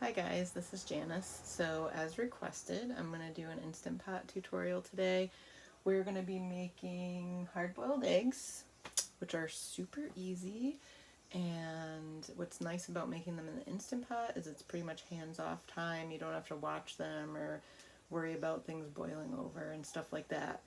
Hi guys, this is Janice. So as requested, I'm going to do an Instant Pot tutorial today. We're going to be making hard-boiled eggs, which are super easy. And what's nice about making them in the Instant Pot is it's pretty much hands-off time. You don't have to watch them or worry about things boiling over and stuff like that.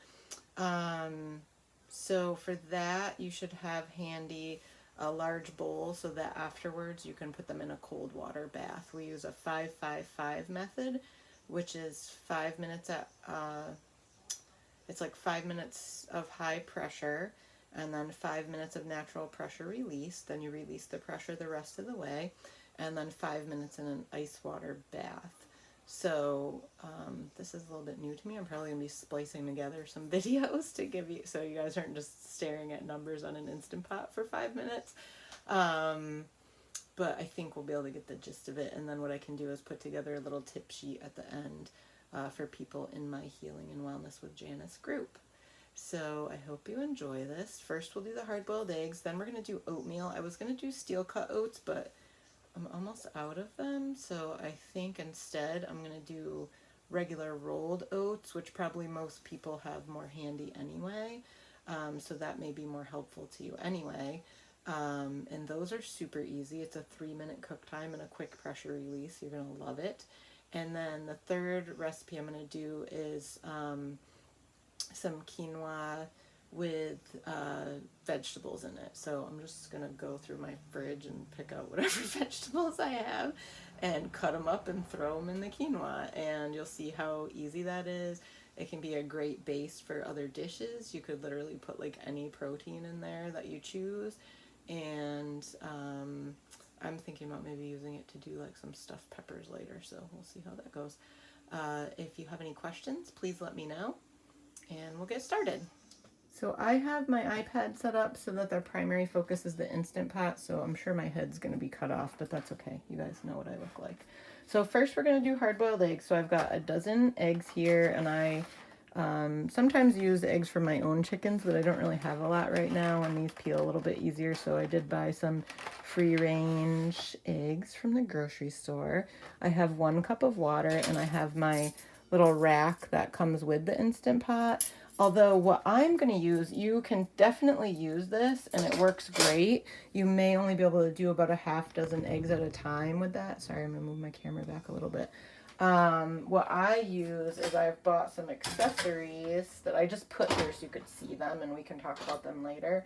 So for that, you should have handy a large bowl so that afterwards you can put them in a cold water bath. We use a 5-5-5 method, which is 5 minutes at, it's like 5 minutes of high pressure and then 5 minutes of natural pressure release. Then you release the pressure the rest of the way, and then 5 minutes in an ice water bath. So this is a little bit new to me. I'm probably going to be splicing together some videos to give you, so you guys aren't just staring at numbers on an Instant Pot for 5 minutes. But I think we'll be able to get the gist of it. And then what I can do is put together a little tip sheet at the end for people in my Healing and Wellness with Janice group. So I hope you enjoy this. First we'll do the hard-boiled eggs, then we're going to do oatmeal. I was going to do steel-cut oats, but I'm almost out of them, so I think instead I'm going to do regular rolled oats, which probably most people have more handy anyway, so that may be more helpful to you anyway. And those are super easy. It's a 3-minute cook time and a quick pressure release. You're going to love it. And then the third recipe I'm going to do is some quinoa with vegetables in it. So I'm just going to go through my fridge and pick out whatever vegetables I have and cut them up and throw them in the quinoa. And you'll see how easy that is. It can be a great base for other dishes. You could literally put like any protein in there that you choose. And I'm thinking about maybe using it to do like some stuffed peppers later. So we'll see how that goes. If you have any questions, please let me know. And we'll get started. So I have my iPad set up so that their primary focus is the Instant Pot, so I'm sure my head's going to be cut off, but that's okay. You guys know what I look like. So first we're going to do hard-boiled eggs. So I've got a dozen eggs here, and I sometimes use eggs from my own chickens, but I don't really have a lot right now, and these peel a little bit easier, so I did buy some free-range eggs from the grocery store. I have 1 cup of water, and I have my little rack that comes with the Instant Pot. Although what I'm going to use, you can definitely use this and it works great. You may only be able to do about a half dozen eggs at a time with that. Sorry, I'm going to move my camera back a little bit. What I use is I've bought some accessories that I just put here so you could see them and we can talk about them later.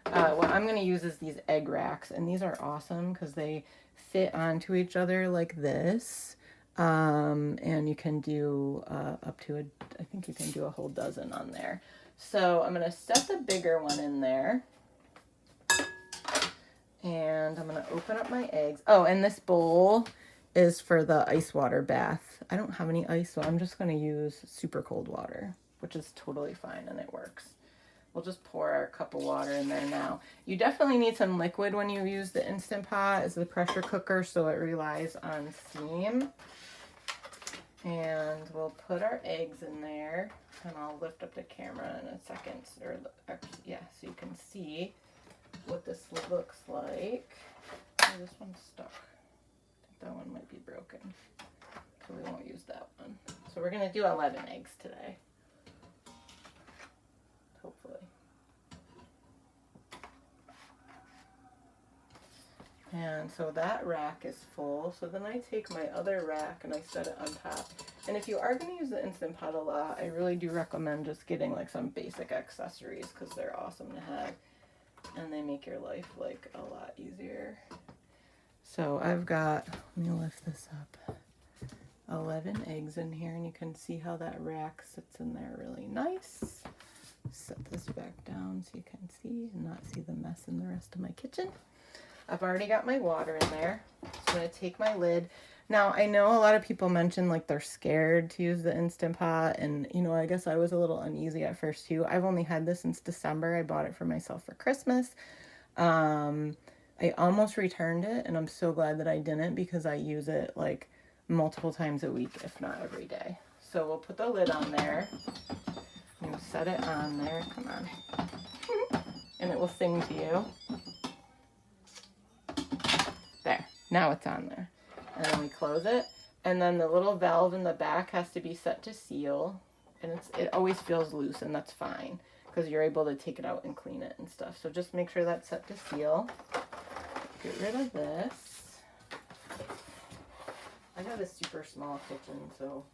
What I'm going to use is these egg racks, and these are awesome because they fit onto each other like this. And you can do up to I think you can do a whole dozen on there. So I'm going to set the bigger one in there. And I'm going to open up my eggs. Oh, and this bowl is for the ice water bath. I don't have any ice, so I'm just going to use super cold water, which is totally fine and it works. We'll just pour our cup of water in there now. You definitely need some liquid when you use the Instant Pot as the pressure cooker, so it relies on steam. And we'll put our eggs in there, and I'll lift up the camera in a second, or yeah, so you can see what this looks like. Oh, this one's stuck. I think that one might be broken, so we won't use that one. So we're gonna do 11 eggs today, hopefully. And so that rack is full. So then I take my other rack and I set it on top. And if you are going to use the Instant Pot a lot, I really do recommend just getting like some basic accessories because they're awesome to have. And they make your life like a lot easier. So I've got, let me lift this up, 11 eggs in here, and you can see how that rack sits in there really nice. Set this back down so you can see and not see the mess in the rest of my kitchen. I've already got my water in there. So I'm going to take my lid. Now, I know a lot of people mention like they're scared to use the Instant Pot, and you know, I guess I was a little uneasy at first too. I've only had this since December. I bought it for myself for Christmas. I almost returned it, and I'm so glad that I didn't because I use it like multiple times a week, if not every day. So we'll put the lid on there. We'll set it on there. Come on. And it will sing to you. There. Now it's on there. and then we close it. And then the little valve in the back has to be set to seal, and it always feels loose, and that's fine because you're able to take it out and clean it and stuff. So just make sure that's set to seal. Get rid of this. I have a super small kitchen, so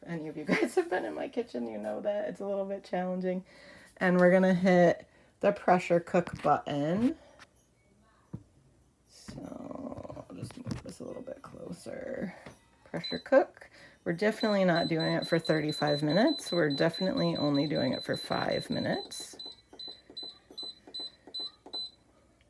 if any of you guys have been in my kitchen, you know that it's a little bit challenging. And we're gonna hit the pressure cook button. So I'll just move this a little bit closer. Pressure cook. We're definitely not doing it for 35 minutes. We're definitely only doing it for 5 minutes.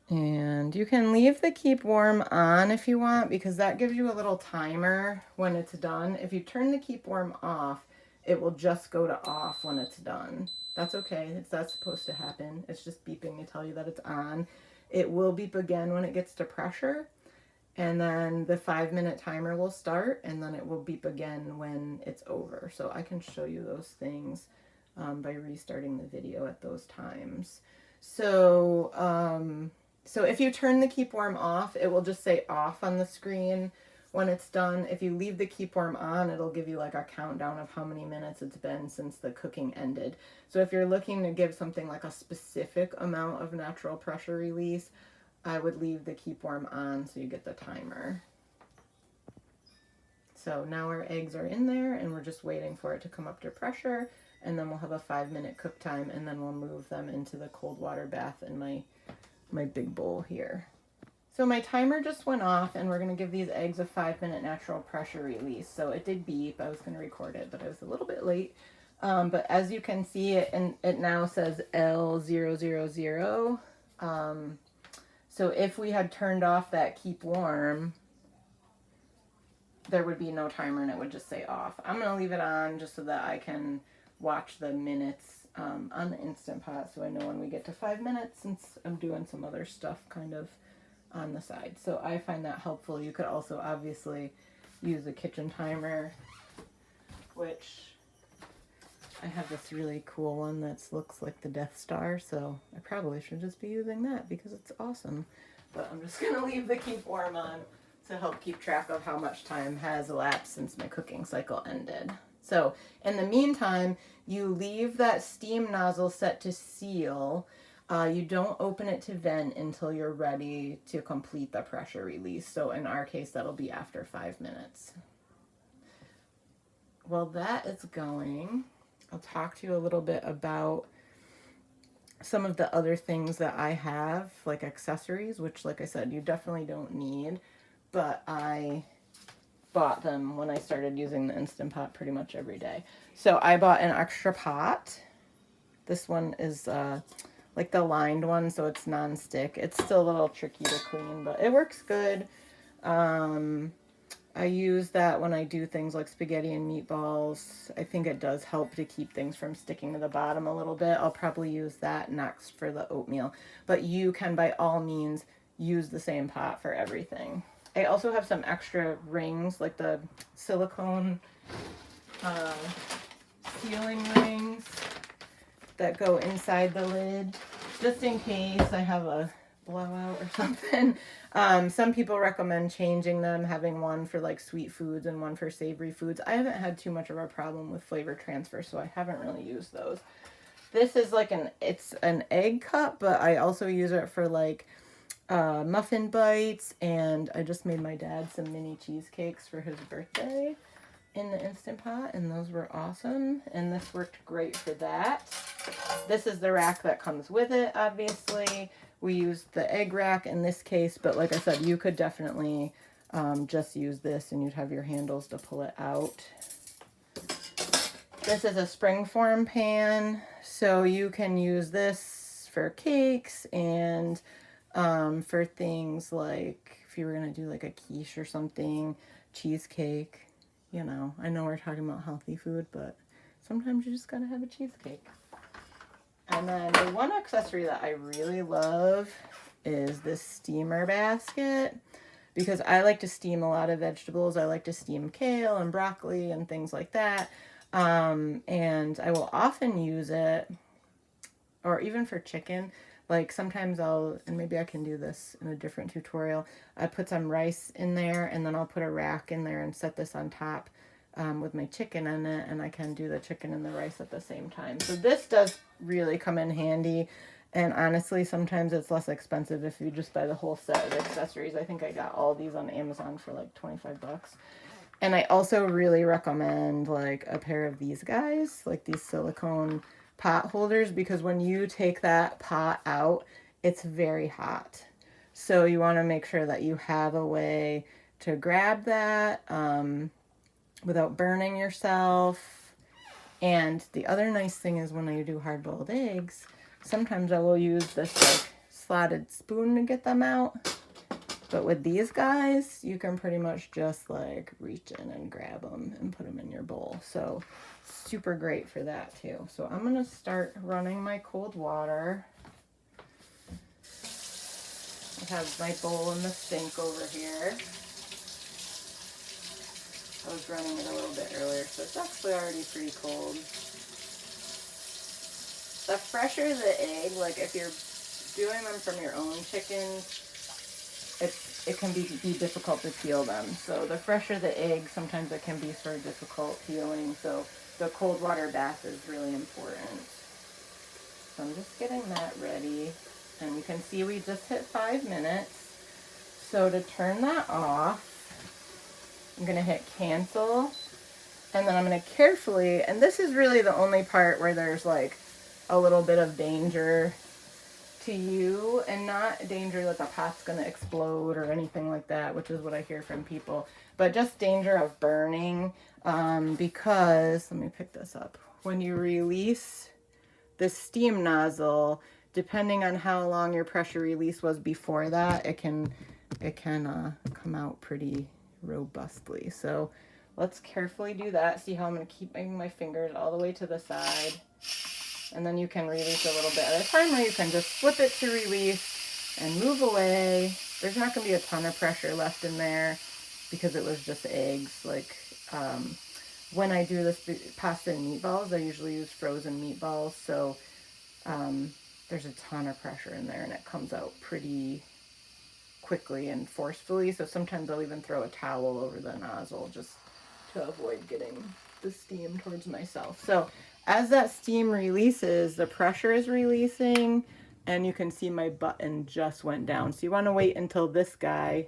And you can leave the keep warm on if you want, because that gives you a little timer when it's done. If you turn the keep warm off, it will just go to off when it's done. That's okay. That's supposed to happen. It's just beeping to tell you that it's on. It will beep again when it gets to pressure, and then the 5-minute timer will start, and then it will beep again when it's over. So I can show you those things by restarting the video at those times. So if you turn the keep warm off, it will just say off on the screen when it's done. If you leave the keep warm on, it'll give you like a countdown of how many minutes it's been since the cooking ended. So if you're looking to give something like a specific amount of natural pressure release, I would leave the keep warm on so you get the timer. So now our eggs are in there, and we're just waiting for it to come up to pressure, and then we'll have a 5-minute cook time, and then we'll move them into the cold water bath in my big bowl here. So my timer just went off, and we're going to give these eggs a 5-minute natural pressure release. So it did beep. I was going to record it, but I was a little bit late. But as you can see, it now says L000. So if we had turned off that keep warm, there would be no timer, and it would just say off. I'm going to leave it on just so that I can watch the minutes on the Instant Pot, so I know when we get to 5 minutes, since I'm doing some other stuff kind of on the side. So I find that helpful. You could also obviously use a kitchen timer, which I have this really cool one that looks like the Death Star, so I probably should just be using that because it's awesome. But I'm just going to leave the keep warm on to help keep track of how much time has elapsed since my cooking cycle ended. So in the meantime, you leave that steam nozzle set to seal. You don't open it to vent until you're ready to complete the pressure release. So in our case, that'll be after 5 minutes. While that is going, I'll talk to you a little bit about some of the other things that I have, like accessories, which, like I said, you definitely don't need, but I bought them when I started using the Instant Pot pretty much every day. So I bought an extra pot. This one is like the lined one, so it's non-stick. It's still a little tricky to clean, but it works good. I use that when I do things like spaghetti and meatballs. I think it does help to keep things from sticking to the bottom a little bit. I'll probably use that next for the oatmeal. But you can, by all means, use the same pot for everything. I also have some extra rings, like the silicone sealing rings that go inside the lid, just in case I have a blowout or something. Some people recommend changing them, having one for like sweet foods and one for savory foods. I haven't had too much of a problem with flavor transfer, so I haven't really used those. This is like it's an egg cup, but I also use it for like muffin bites, and I just made my dad some mini cheesecakes for his birthday in the Instant Pot, and those were awesome, and this worked great for that. This is the rack that comes with it, obviously. We used the egg rack in this case, but like I said, you could definitely just use this, and you'd have your handles to pull it out. This is a springform pan, so you can use this for cakes and for things like if you were going to do like a quiche or something, cheesecake. You know, I know we're talking about healthy food, but sometimes you just gotta have a cheesecake. And then the one accessory that I really love is this steamer basket, because I like to steam a lot of vegetables. I like to steam kale and broccoli and things like that. And I will often use it, or even for chicken, Like sometimes and maybe I can do this in a different tutorial, I put some rice in there and then I'll put a rack in there and set this on top with my chicken in it, and I can do the chicken and the rice at the same time. So this does really come in handy, and honestly sometimes it's less expensive if you just buy the whole set of accessories. I think I got all these on Amazon for like 25 bucks. And I also really recommend like a pair of these guys, like these silicone pot holders, because when you take that pot out, it's very hot. So you want to make sure that you have a way to grab that without burning yourself. And the other nice thing is when I do hard-boiled eggs, sometimes I will use this like slotted spoon to get them out. But with these guys, you can pretty much just like reach in and grab them and put them in your bowl. So super great for that too. So I'm going to start running my cold water. I have my bowl in the sink over here. I was running it a little bit earlier, so it's actually already pretty cold. The fresher the egg, like if you're doing them from your own chickens, it can be difficult to peel them. So the fresher the egg, sometimes it can be sort of difficult peeling. So the cold water bath is really important. So I'm just getting that ready. And you can see we just hit 5 minutes. So to turn that off, I'm going to hit cancel. And then I'm going to carefully, and this is really the only part where there's like a little bit of danger to you, and not danger that the pot's going to explode or anything like that, which is what I hear from people, but just danger of burning, because, let me pick this up, when you release the steam nozzle, depending on how long your pressure release was before that, it can come out pretty robustly. So let's carefully do that. See how I'm going to keep moving my fingers all the way to the side. And then you can release a little bit at a time, or you can just flip it to release and move away. There's not going to be a ton of pressure left in there because it was just eggs. Like when I do this pasta and meatballs, I usually use frozen meatballs. So there's a ton of pressure in there and it comes out pretty quickly and forcefully. So sometimes I'll even throw a towel over the nozzle just to avoid getting the steam towards myself. So as that steam releases, the pressure is releasing, and you can see my button just went down. So you want to wait until this guy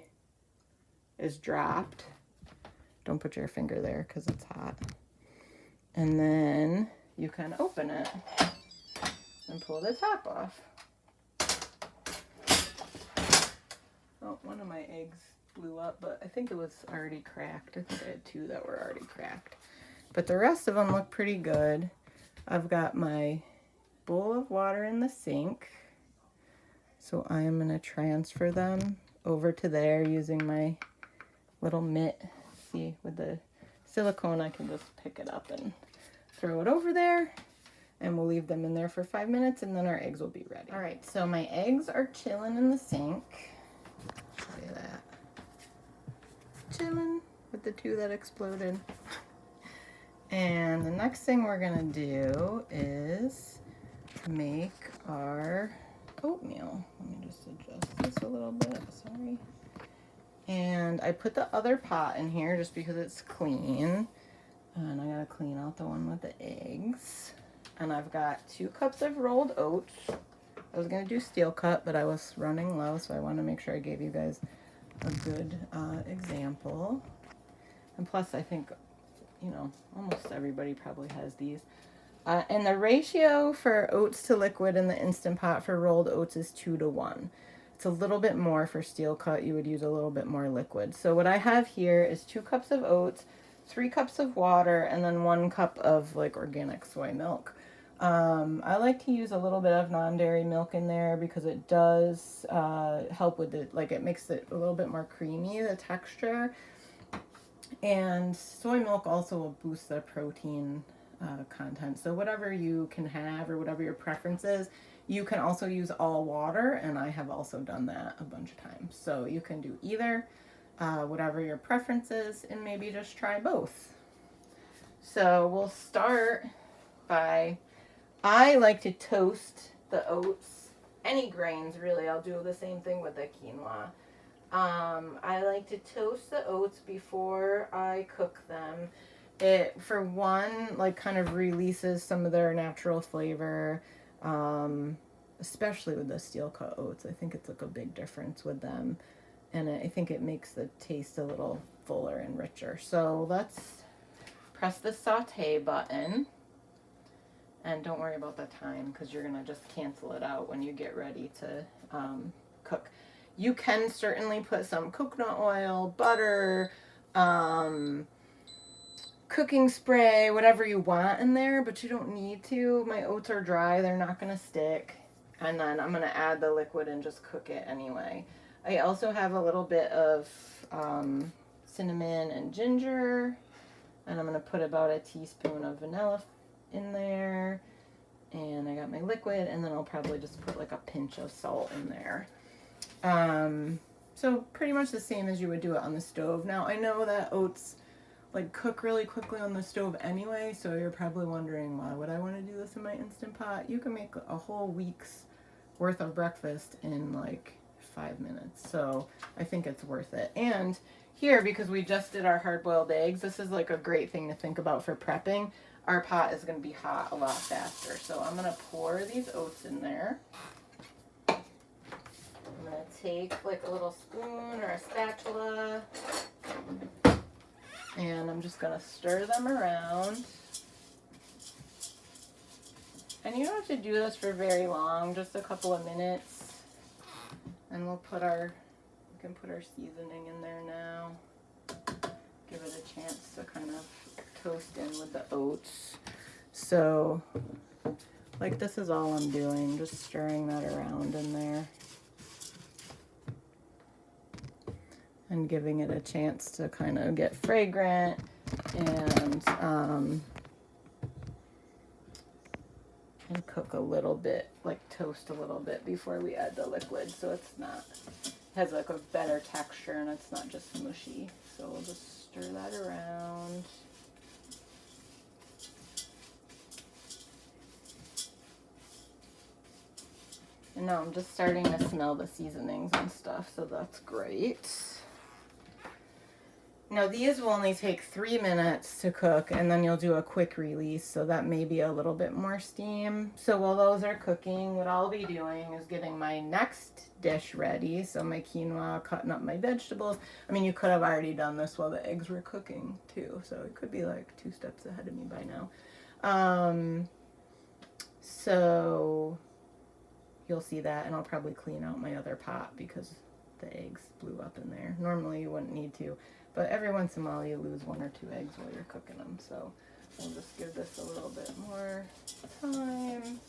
is dropped. Don't put your finger there because it's hot. And then you can open it and pull the top off. Oh, one of my eggs blew up, but I think it was already cracked. I think I had 2 that were already cracked. But the rest of them look pretty good. I've got my bowl of water in the sink. So I am going to transfer them over to there using my little mitt. See, with the silicone, I can just pick it up and throw it over there. And we'll leave them in there for 5 minutes, and then our eggs will be ready. All right, so my eggs are chilling in the sink. Look at that. Chilling with the 2 that exploded. And the next thing we're gonna do is make our oatmeal. Let me just adjust this a little bit, sorry. And I put the other pot in here just because it's clean. And I gotta clean out the one with the eggs. And I've got 2 cups of rolled oats. I was gonna do steel cut, but I was running low, so I want to make sure I gave you guys a good example. And plus, I think, you know, almost everybody probably has these. And the ratio for oats to liquid in the Instant Pot for rolled oats is 2 to 1. It's a little bit more for steel cut. You would use a little bit more liquid. So what I have here is 2 cups of oats, 3 cups of water, and then 1 cup of like organic soy milk. I like to use a little bit of non-dairy milk in there because it does help with it. Like it makes it a little bit more creamy, the texture. And soy milk also will boost the protein content. So whatever you can have or whatever your preference is, you can also use all water, and I have also done that a bunch of times. So you can do either, whatever your preference is, and maybe just try both. So we'll start by, I like to toast the oats any grains really. I'll do the same thing with the quinoa. I like to toast the oats before I cook them. It, for one, like kind of releases some of their natural flavor, especially with the steel cut oats. I think it's like a big difference with them, and I think it makes the taste a little fuller and richer. So let's press the saute button, and don't worry about the time because you're gonna just cancel it out when you get ready to cook. You can certainly put some coconut oil, butter, cooking spray, whatever you want in there, but you don't need to. My oats are dry, they're not gonna stick. And then I'm gonna add the liquid and just cook it anyway. I also have a little bit of cinnamon and ginger, and I'm gonna put about a teaspoon of vanilla in there. And I got my liquid, and then I'll probably just put like a pinch of salt in there. So pretty much the same as you would do it on the stove. Now I know that oats like cook really quickly on the stove anyway, so you're probably wondering, why would I want to do this in my Instant Pot? You can make a whole week's worth of breakfast in like 5 minutes, so I think it's worth it. And here, because we just did our hard-boiled eggs, this is like a great thing to think about for prepping. Our pot is going to be hot a lot faster, so I'm going to pour these oats in there. I'm going to take like a little spoon or a spatula, and I'm just going to stir them around. And you don't have to do this for very long, just a couple of minutes. And we can put our seasoning in there now. Give it a chance to kind of toast in with the oats. So, like, this is all I'm doing, just stirring that around in there. And giving it a chance to kind of get fragrant and cook a little bit, like toast a little bit before we add the liquid, so it's not, has like a better texture and it's not just mushy. So we'll just stir that around. And now I'm just starting to smell the seasonings and stuff, so that's great. Now these will only take 3 minutes to cook, and then you'll do a quick release, so that may be a little bit more steam. So while those are cooking, what I'll be doing is getting my next dish ready. So my quinoa, cutting up my vegetables. I mean, you could have already done this while the eggs were cooking too, so it could be like 2 steps ahead of me by now. So you'll see that, and I'll probably clean out my other pot because the eggs blew up in there. Normally you wouldn't need to, but every once in a while you lose 1 or 2 eggs while you're cooking them. So we'll just give this a little bit more time.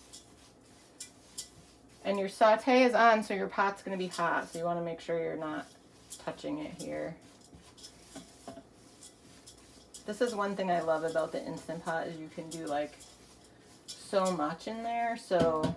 And your saute is on, so your pot's going to be hot, so you want to make sure you're not touching it here. This is one thing I love about the Instant Pot, is you can do like so much in there. So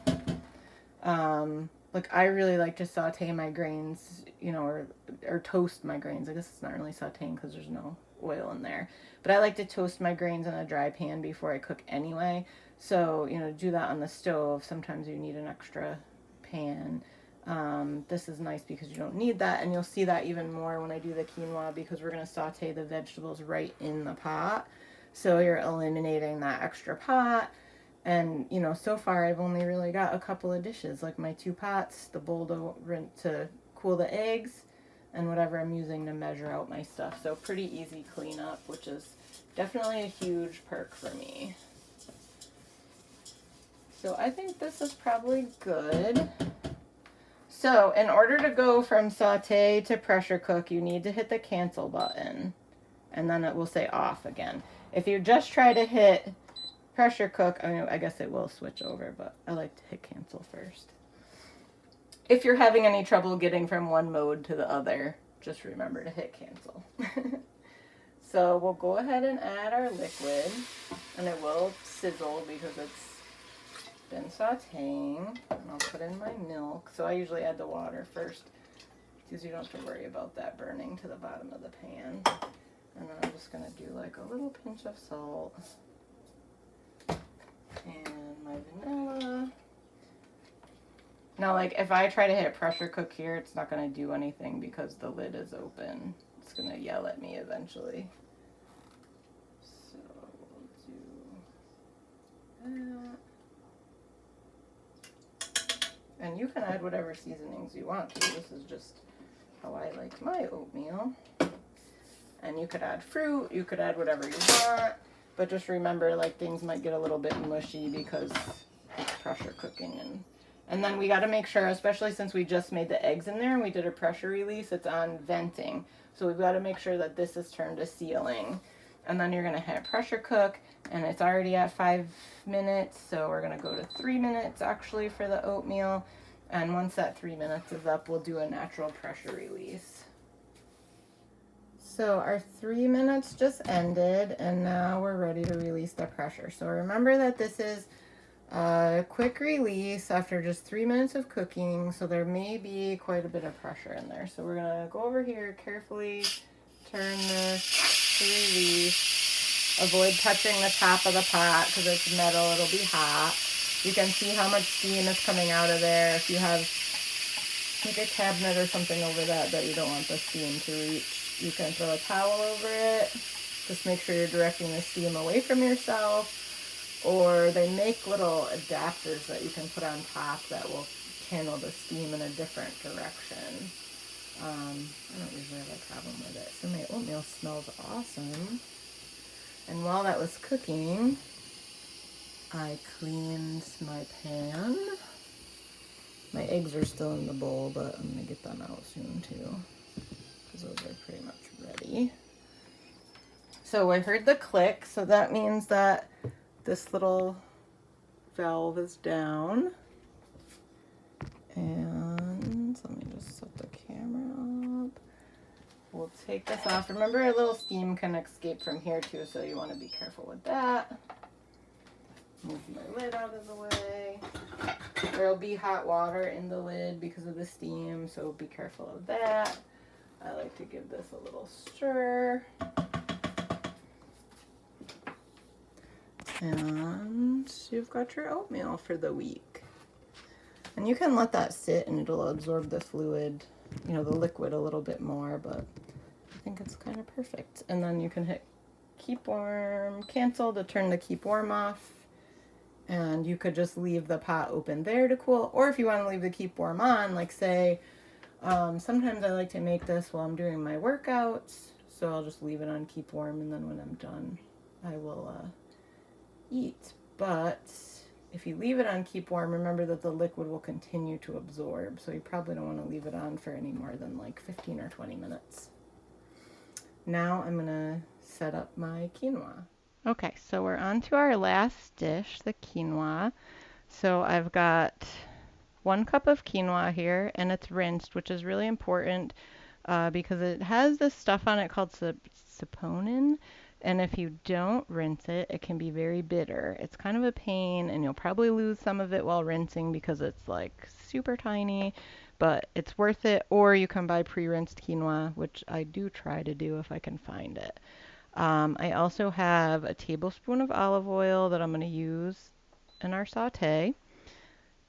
like I really like to saute my grains, you know, or toast my grains. I guess it's not really sauteing because there's no oil in there. But I like to toast my grains in a dry pan before I cook anyway. So, you know, do that on the stove. Sometimes you need an extra pan. This is nice because you don't need that, and you'll see that even more when I do the quinoa, because we're going to saute the vegetables right in the pot. So you're eliminating that extra pot. And, you know, so far I've only really got a couple of dishes, like my 2 pots, the bowl to cool the eggs, and whatever I'm using to measure out my stuff. So pretty easy cleanup, which is definitely a huge perk for me. So I think this is probably good. So in order to go from saute to pressure cook, you need to hit the cancel button, and then it will say off again. If you just try to hit pressure cook, I mean, I guess it will switch over, but I like to hit cancel first. If you're having any trouble getting from one mode to the other, just remember to hit cancel. So we'll go ahead and add our liquid, and it will sizzle because it's been sauteing. And I'll put in my milk. So I usually add the water first because you don't have to worry about that burning to the bottom of the pan. And then I'm just going to do like a little pinch of salt. And my vanilla. Now, like, if I try to hit pressure cook here, it's not going to do anything because the lid is open. It's going to yell at me eventually. So we'll do that. And you can add whatever seasonings you want to. This is just how I like my oatmeal. And you could add fruit, you could add whatever you want. But just remember, like, things might get a little bit mushy because it's pressure cooking. And then we got to make sure, especially since we just made the eggs in there and we did a pressure release, it's on venting. So we've got to make sure that this is turned to sealing. And then you're going to hit pressure cook, and it's already at 5 minutes. So we're going to go to 3 minutes actually for the oatmeal. And once that 3 minutes is up, we'll do a natural pressure release. So our 3 minutes just ended, and now we're ready to release the pressure. So remember that this is a quick release after just 3 minutes of cooking, so there may be quite a bit of pressure in there. So we're gonna go over here, carefully turn this to release. Avoid touching the top of the pot because it's metal, it'll be hot. You can see how much steam is coming out of there. If you have like a cabinet or something over that you don't want the steam to reach, you can throw a towel over it. Just make sure you're directing the steam away from yourself. Or they make little adapters that you can put on top that will channel the steam in a different direction. I don't usually have a problem with it. So my oatmeal smells awesome. And while that was cooking, I cleaned my pan. My eggs are still in the bowl, but I'm going to get them out soon too, because those are pretty much ready. So I heard the click, so that means that this little valve is down. And let me just set the camera up. We'll take this off. Remember, a little steam can escape from here too, so you want to be careful with that. Move my lid out of the way. There'll be hot water in the lid because of the steam, so be careful of that. I like to give this a little stir. And you've got your oatmeal for the week. And you can let that sit and it'll absorb the fluid, you know, the liquid a little bit more, but I think it's kind of perfect. And then you can hit keep warm, cancel to turn the keep warm off. And you could just leave the pot open there to cool. Or if you want to leave the keep warm on, like say, sometimes I like to make this while I'm doing my workouts. So I'll just leave it on keep warm, and then when I'm done, I will eat. But if you leave it on keep warm, remember that the liquid will continue to absorb. So you probably don't want to leave it on for any more than like 15 or 20 minutes. Now I'm going to set up my quinoa. Okay, so we're on to our last dish, the quinoa. So I've got 1 cup of quinoa here, and it's rinsed, which is really important because it has this stuff on it called saponin. And if you don't rinse it, it can be very bitter. It's kind of a pain, and you'll probably lose some of it while rinsing because it's like super tiny, but it's worth it. Or you can buy pre-rinsed quinoa, which I do try to do if I can find it. I also have a tablespoon of olive oil that I'm going to use in our saute.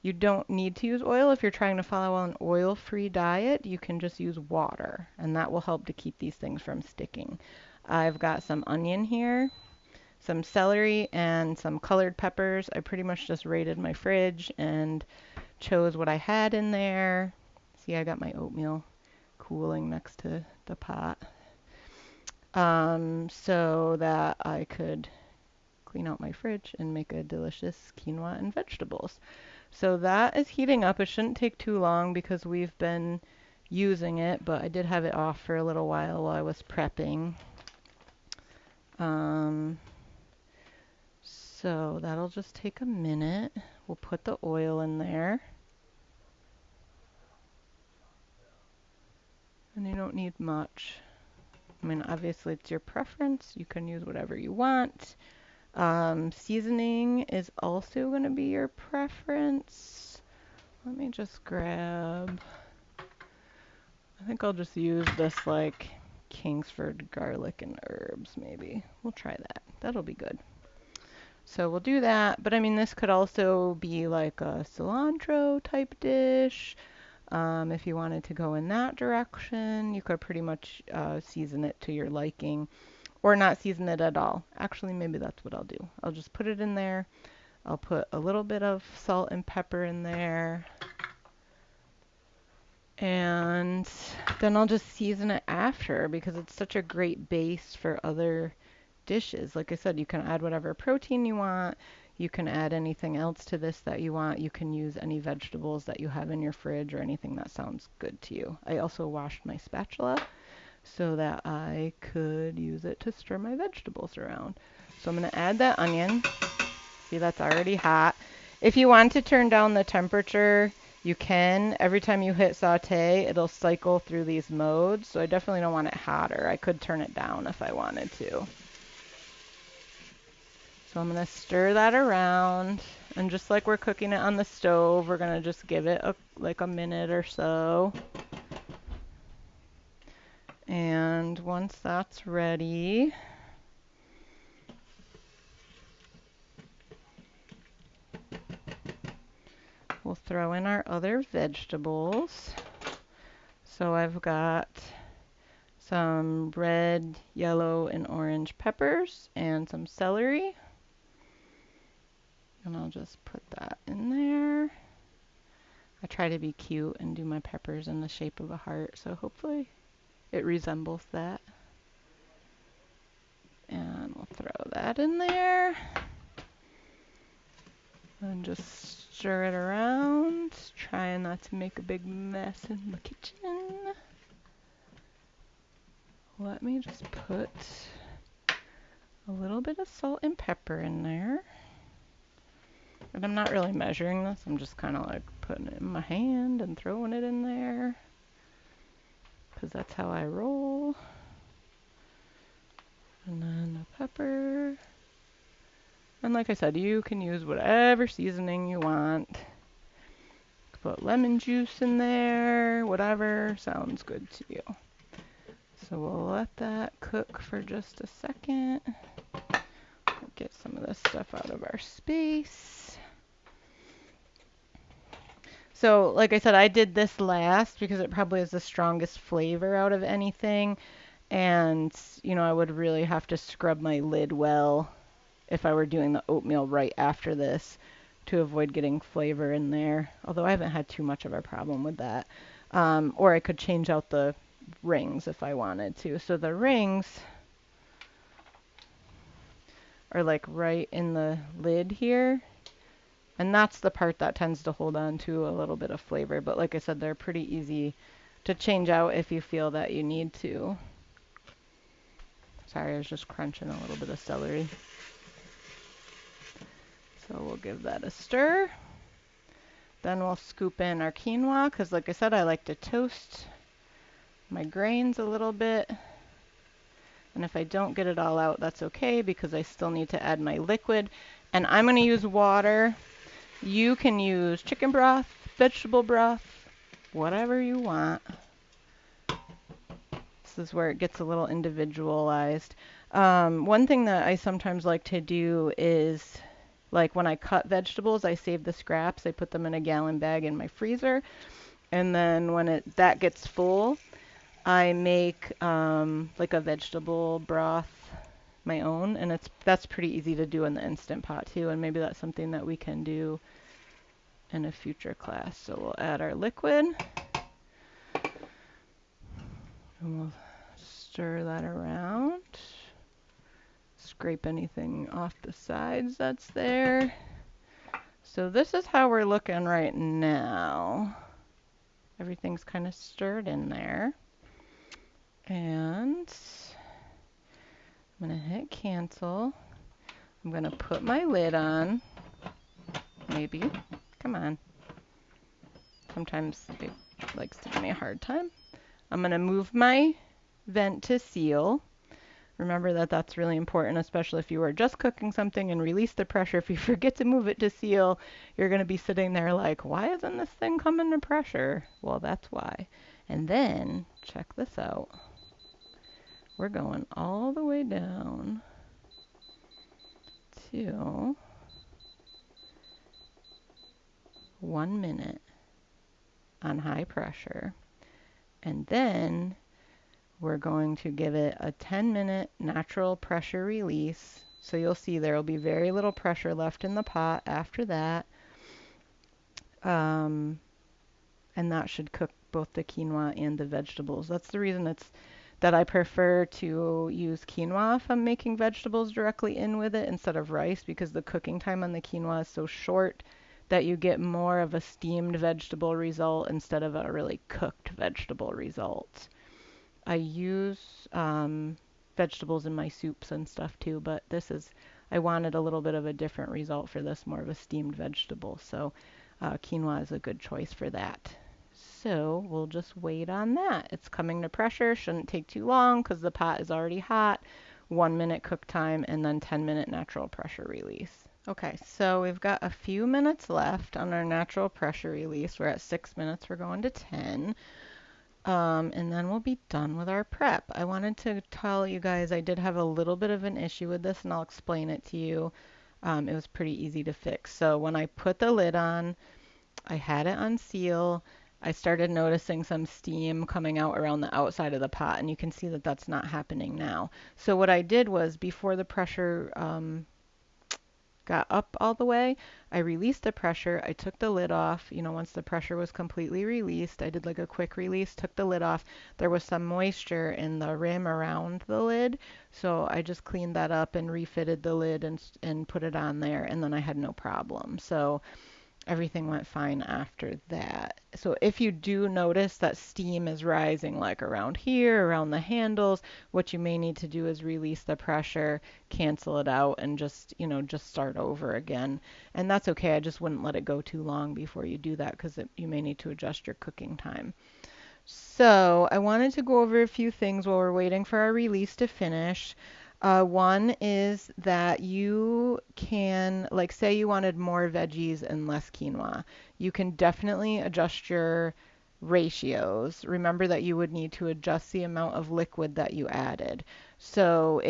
You don't need to use oil if you're trying to follow an oil-free diet. You can just use water, and that will help to keep these things from sticking. I've got some onion here, some celery, and some colored peppers. I pretty much just raided my fridge and chose what I had in there. See, I got my oatmeal cooling next to the pot. So that I could clean out my fridge and make a delicious quinoa and vegetables. So that is heating up. It shouldn't take too long because we've been using it, but I did have it off for a little while I was prepping. So that'll just take a minute. We'll put the oil in there. And you don't need much. I mean, obviously it's your preference. You can use whatever you want. Seasoning is also going to be your preference. Let me just grab, I think I'll just use this like Kingsford garlic and herbs maybe. We'll try that. That'll be good. So we'll do that. But I mean, this could also be like a cilantro type dish. If you wanted to go in that direction, you could pretty much season it to your liking or not season it at all. Actually, maybe that's what I'll do. I'll just put it in there. I'll put a little bit of salt and pepper in there. And then I'll just season it after because it's such a great base for other dishes. Like I said, you can add whatever protein you want. You can add anything else to this that you want. You can use any vegetables that you have in your fridge or anything that sounds good to you. I also washed my spatula so that I could use it to stir my vegetables around. So I'm going to add that onion. See, that's already hot. If you want to turn down the temperature, you can. Every time you hit saute, it'll cycle through these modes. So I definitely don't want it hotter. I could turn it down if I wanted to. So I'm going to stir that around. And just like we're cooking it on the stove, we're going to just give it like a minute or so. And once that's ready, we'll throw in our other vegetables. So I've got some red, yellow, and orange peppers and some celery. And I'll just put that in there. I try to be cute and do my peppers in the shape of a heart, so hopefully it resembles that. And we'll throw that in there. And just stir it around, trying not to make a big mess in the kitchen. Let me just put a little bit of salt and pepper in there. And I'm not really measuring this, I'm just kind of like putting it in my hand and throwing it in there. Because that's how I roll. And then the pepper. And like I said, you can use whatever seasoning you want. Put lemon juice in there, whatever sounds good to you. So we'll let that cook for just a second. Get some of this stuff out of our space. So like I said, I did this last because it probably has the strongest flavor out of anything. And, you know, I would really have to scrub my lid well if I were doing the oatmeal right after this to avoid getting flavor in there. Although I haven't had too much of a problem with that. Or I could change out the rings if I wanted to. So the rings are like right in the lid here. And that's the part that tends to hold on to a little bit of flavor. But like I said, they're pretty easy to change out if you feel that you need to. Sorry, I was just crunching a little bit of celery. So we'll give that a stir. Then we'll scoop in our quinoa, because like I said, I like to toast my grains a little bit. And if I don't get it all out, that's okay, because I still need to add my liquid. And I'm going to use water. You can use chicken broth, vegetable broth, whatever you want. This is where it gets a little individualized. One thing that I sometimes like to do is, like when I cut vegetables, I save the scraps. I put them in a gallon bag in my freezer. And then when that gets full, I make like a vegetable broth, my own. And that's pretty easy to do in the Instant Pot too. And maybe that's something that we can do in a future class. So we'll add our liquid. And we'll stir that around. Scrape anything off the sides that's there. So this is how we're looking right now. Everything's kind of stirred in there. And I'm going to hit cancel. I'm going to put my lid on. Maybe. Come on. Sometimes it likes to give me a hard time. I'm going to move my vent to seal. Remember that that's really important, especially if you are just cooking something and release the pressure. If you forget to move it to seal, you're going to be sitting there like, why isn't this thing coming to pressure? Well, that's why. And then, check this out. We're going all the way down to 1 minute on high pressure. And then we're going to give it a 10-minute natural pressure release. So you'll see there will be very little pressure left in the pot after that. And that should cook both the quinoa and the vegetables. That's the reason that I prefer to use quinoa if I'm making vegetables directly in with it instead of rice, because the cooking time on the quinoa is so short that you get more of a steamed vegetable result instead of a really cooked vegetable result. I use vegetables in my soups and stuff too, but I wanted a little bit of a different result for this, more of a steamed vegetable. So quinoa is a good choice for that. So we'll just wait on that. It's coming to pressure, shouldn't take too long because the pot is already hot. 1 minute cook time and then 10-minute natural pressure release. Okay, so we've got a few minutes left on our natural pressure release. We're at 6 minutes, we're going to 10. And then we'll be done with our prep. I wanted to tell you guys I did have a little bit of an issue with this, and I'll explain it to you. It was pretty easy to fix. So when I put the lid on, I had it on seal. I started noticing some steam coming out around the outside of the pot, and you can see that that's not happening now. So what I did was, before the pressure got up all the way, I released the pressure. I took the lid off. Once the pressure was completely released, I did like a quick release, took the lid off. There was some moisture in the rim around the lid, so I just cleaned that up and refitted the lid and put it on there, and then I had no problem. So everything went fine after that. So if you do notice that steam is rising like around here, around the handles, what you may need to do is release the pressure, cancel it out, and just start over again. And that's okay. I just wouldn't let it go too long before you do that, because you may need to adjust your cooking time. So I wanted to go over a few things while we're waiting for our release to finish. One is that you can, like, say you wanted more veggies and less quinoa. You can definitely adjust your ratios. Remember that you would need to adjust the amount of liquid that you added. So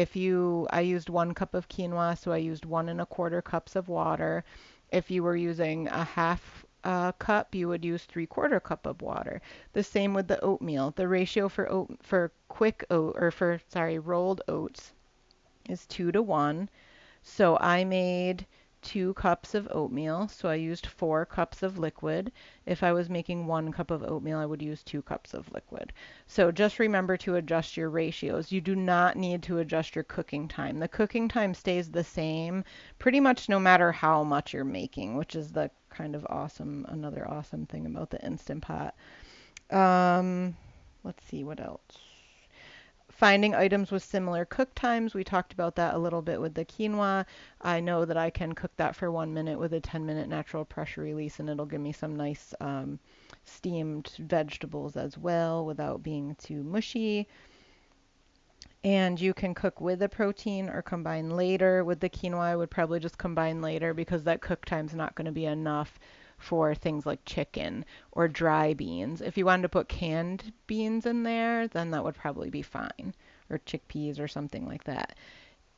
I used 1 cup of quinoa, so I used 1 1/4 cups of water. If you were using a half cup, you would use 3/4 cup of water. The same with the oatmeal. The ratio for rolled oats is 2 to 1. So I made 2 cups of oatmeal, so I used 4 cups of liquid. If I was making 1 cup of oatmeal, I would use 2 cups of liquid. So just remember to adjust your ratios. You do not need to adjust your cooking time. The cooking time stays the same pretty much no matter how much you're making, which is the kind of another awesome thing about the Instant Pot. Let's see what else. Finding items with similar cook times. We talked about that a little bit with the quinoa. I know that I can cook that for 1 minute with a 10-minute natural pressure release, and it'll give me some nice steamed vegetables as well without being too mushy. And you can cook with the protein or combine later. With the quinoa, I would probably just combine later, because that cook time's not going to be enough for things like chicken or dry beans. If you wanted to put canned beans in there, then that would probably be fine, or chickpeas or something like that.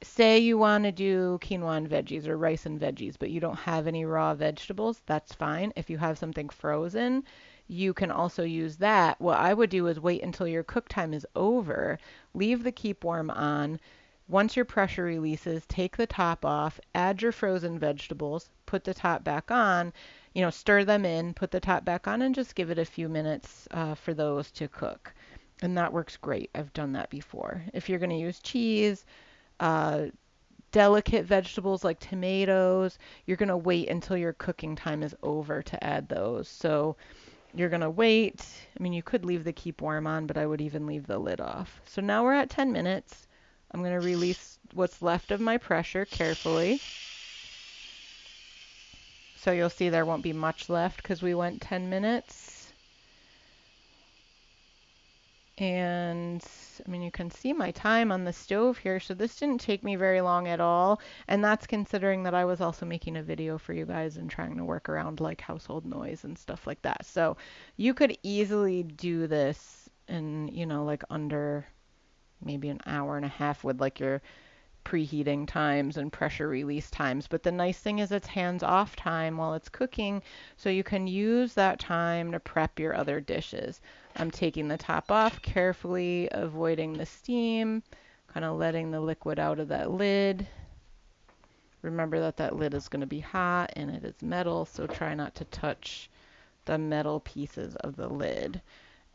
Say you want to do quinoa and veggies or rice and veggies, but you don't have any raw vegetables, that's fine. If you have something frozen, you can also use that. What I would do is wait until your cook time is over, leave the keep warm on. Once your pressure releases, take the top off, add your frozen vegetables, put the top back on, stir them in, put the top back on, and just give it a few minutes for those to cook. And that works great. I've done that before. If you're going to use cheese, delicate vegetables like tomatoes, you're going to wait until your cooking time is over to add those. So you're going to wait. I mean, you could leave the keep warm on, but I would even leave the lid off. So now we're at 10 minutes. I'm going to release what's left of my pressure carefully. So you'll see there won't be much left because we went 10 minutes. And I mean, you can see my time on the stove here. So this didn't take me very long at all. And that's considering that I was also making a video for you guys and trying to work around like household noise and stuff like that. So you could easily do this in, like under maybe an hour and a half with like your preheating times and pressure release times. But the nice thing is it's hands-off time while it's cooking, so you can use that time to prep your other dishes. I'm taking the top off carefully, avoiding the steam, kind of letting the liquid out of that lid. Remember that that lid is going to be hot and it is metal, so try not to touch the metal pieces of the lid.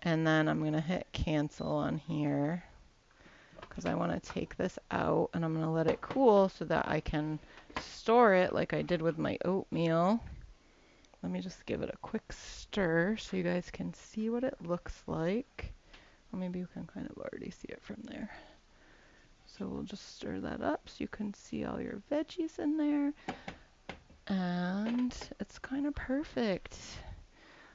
And then I'm going to hit cancel on here because I want to take this out, and I'm going to let it cool so that I can store it like I did with my oatmeal. Let me just give it a quick stir so you guys can see what it looks like. Or maybe you can kind of already see it from there. So we'll just stir that up so you can see all your veggies in there. And it's kind of perfect.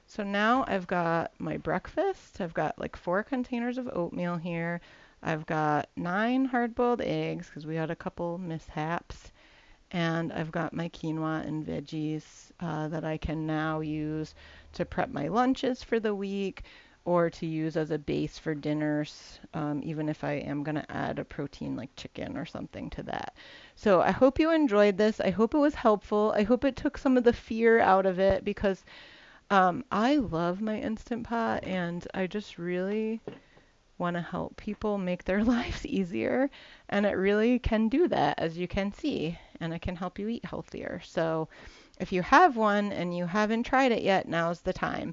So now I've got my breakfast. I've got like 4 containers of oatmeal here. I've got 9 hard-boiled eggs because we had a couple mishaps. And I've got my quinoa and veggies that I can now use to prep my lunches for the week or to use as a base for dinners, even if I am going to add a protein like chicken or something to that. So I hope you enjoyed this. I hope it was helpful. I hope it took some of the fear out of it because I love my Instant Pot and I just really want to help people make their lives easier, and it really can do that, as you can see, and it can help you eat healthier. So if you have one and you haven't tried it yet, now's the time.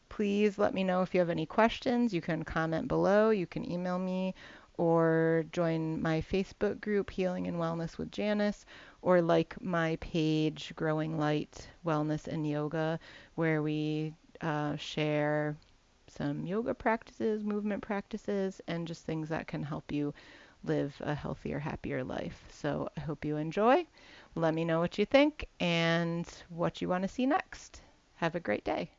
Please let me know if you have any questions. You can comment below, you can email me, or join my Facebook group, Healing and Wellness with Janice, or like my page, Growing Light Wellness and Yoga, where we share some yoga practices, movement practices, and just things that can help you live a healthier, happier life. So I hope you enjoy. Let me know what you think and what you want to see next. Have a great day.